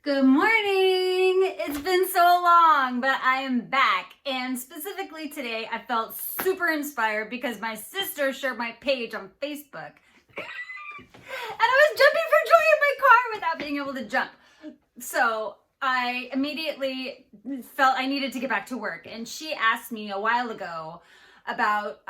Good morning! It's been so long, but I am back. And specifically today, I felt super inspired because my sister shared my page on Facebook. And I was jumping for joy in my car without being able to jump. So I immediately felt I needed to get back to work. And she asked me a while ago about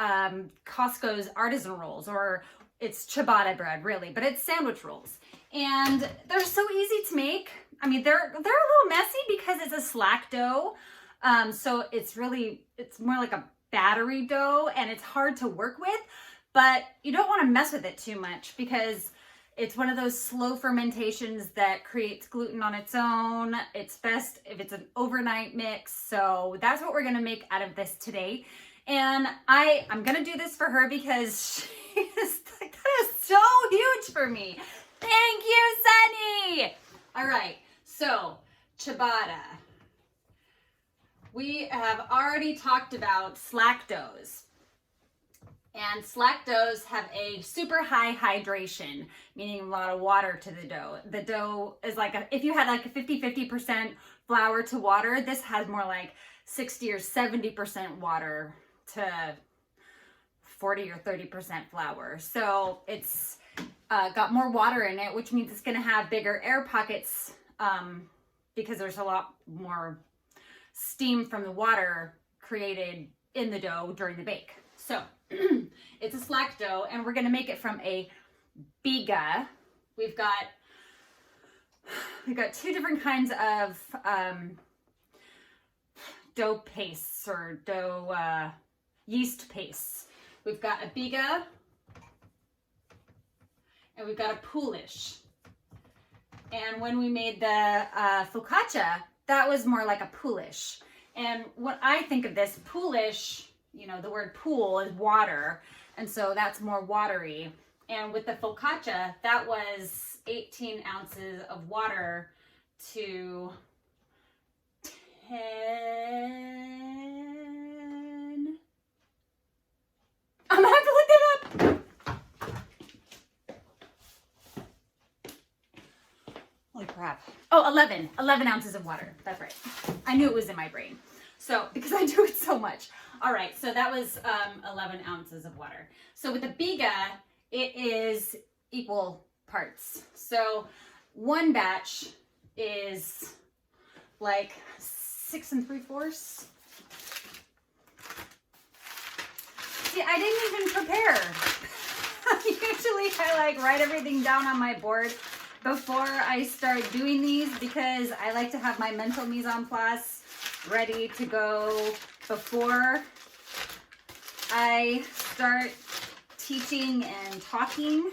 Costco's artisan rolls, or it's ciabatta bread really, but it's sandwich rolls. And they're so easy to make. I mean, they're a little messy because it's a slack dough. So it's more like a battery dough and it's hard to work with, but you don't want to mess with it too much because it's one of those slow fermentations that creates gluten on its own. It's best if it's an overnight mix. So that's what we're going to make out of this today. And I'm going to do this for her because that is so huge for me. Thank you, Sunny. All right. So ciabatta. We have already talked about slack doughs. And slack doughs have a super high hydration, meaning a lot of water to the dough. The dough is if you had like a 50% flour to water, this has more like 60 or 70% water to 40 or 30% flour. So it's got more water in it, which means it's going to have bigger air pockets because there's a lot more steam from the water created in the dough during the bake. So it's a slack dough, and we're going to make it from a biga. We've got two different kinds of dough pastes or dough yeast pastes. We've got a biga and we've got a poolish. And when we made the focaccia, that was more like a poolish. And when I think of this, poolish, the word pool is water, and so that's more watery. And with the focaccia, that was 18 ounces of water to 10. I'm gonna have to look that up. Holy crap. Oh, 11 ounces of water. That's right. I knew it was in my brain. So, because I do it so much. All right, so that was 11 ounces of water. So with the biga, it is equal parts. So one batch is like 6 3/4. See, I didn't even prepare. Usually I write everything down on my board before I start doing these because I like to have my mental mise en place ready to go before I start teaching and talking.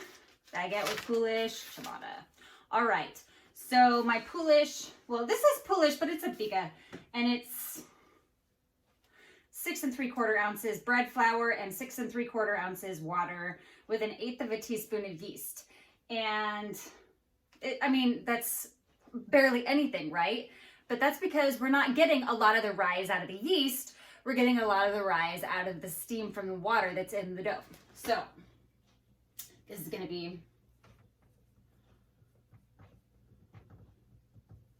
I get with poolish, ciabatta. All right, so my poolish, well, this is poolish, but it's a biga, and it's 6 3/4 ounces bread flour and 6 3/4 ounces water with 1/8 of a teaspoon of yeast. And that's barely anything, right? But that's because we're not getting a lot of the rise out of the yeast. We're getting a lot of the rise out of the steam from the water that's in the dough. So this is going to be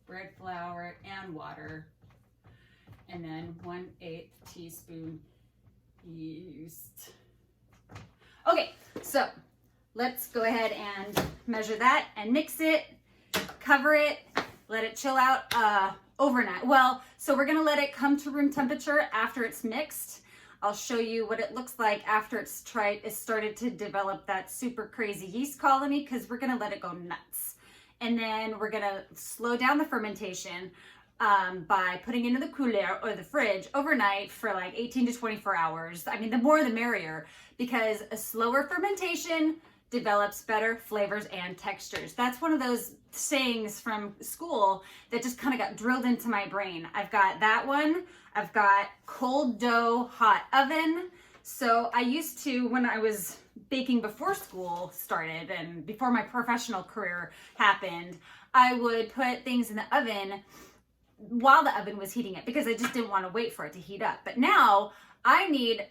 bread flour and water, and then 1/8 teaspoon yeast. Okay, so let's go ahead and measure that and mix it, cover it, let it chill out overnight. Well, so we're gonna let it come to room temperature after it's mixed. I'll show you what it looks like after it's started to develop that super crazy yeast colony, because we're gonna let it go nuts. And then we're gonna slow down the fermentation by putting it in the cooler or the fridge overnight for like 18 to 24 hours. I mean, the more the merrier, because a slower fermentation develops better flavors and textures. That's one of those sayings from school that just kind of got drilled into my brain. I've got that one. I've got cold dough, hot oven. So I used to, when I was baking before school started and before my professional career happened, I would put things in the oven while the oven was heating it because I just didn't want to wait for it to heat up. But now I need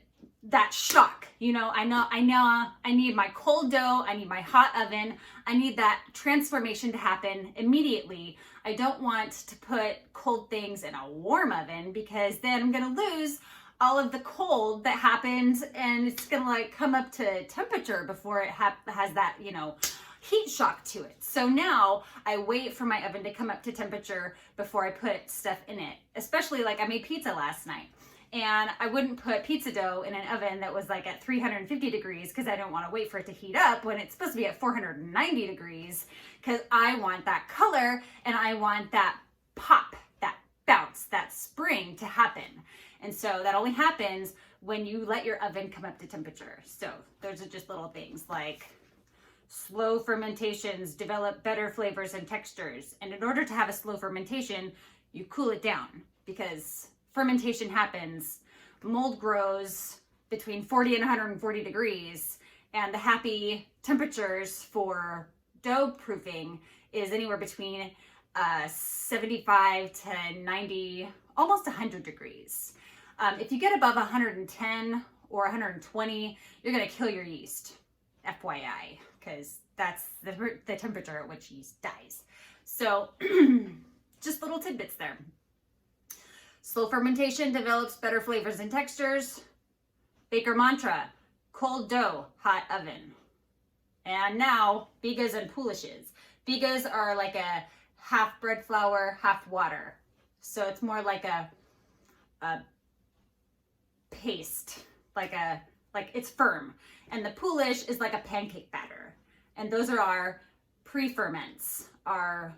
that shock. You know, I know I need my cold dough, I need my hot oven, I need that transformation to happen immediately. I don't want to put cold things in a warm oven because then I'm gonna lose all of the cold that happens, and it's gonna like come up to temperature before it has that, you know, heat shock to it. So now I wait for my oven to come up to temperature before I put stuff in it. Especially like I made pizza last night, and I wouldn't put pizza dough in an oven that was like at 350 degrees because I don't want to wait for it to heat up when it's supposed to be at 490 degrees, because I want that color and I want that pop, that bounce, that spring to happen. And so that only happens when you let your oven come up to temperature. So those are just little things like slow fermentations develop better flavors and textures. And in order to have a slow fermentation, you cool it down, because fermentation happens, mold grows between 40 and 140 degrees, and the happy temperatures for dough proofing is anywhere between 75 to 90, almost 100 degrees. If you get above 110 or 120, you're gonna kill your yeast, FYI, because that's the temperature at which yeast dies. So just little tidbits there. Slow fermentation develops better flavors and textures. Baker mantra, cold dough, hot oven. And now, bigas and pouliches. Bigas are like a half bread flour, half water. So it's more like a paste, like it's firm. And the pouliche is like a pancake batter. And those are our pre-ferments, our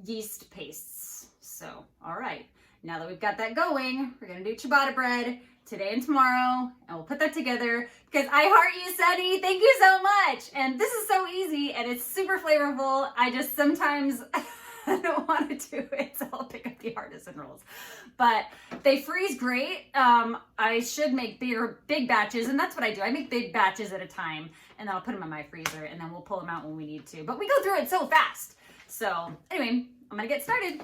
yeast pastes. So, all right, now that we've got that going, we're gonna do ciabatta bread today and tomorrow, and we'll put that together because I heart you, Sunny. Thank you so much. And this is so easy and it's super flavorful. I just sometimes I don't want to do it, so I'll pick up the artisan rolls. But they freeze great. I should make big batches, and that's what I do. I make big batches at a time, and then I'll put them in my freezer, and then we'll pull them out when we need to. But we go through it so fast. So anyway, I'm gonna get started.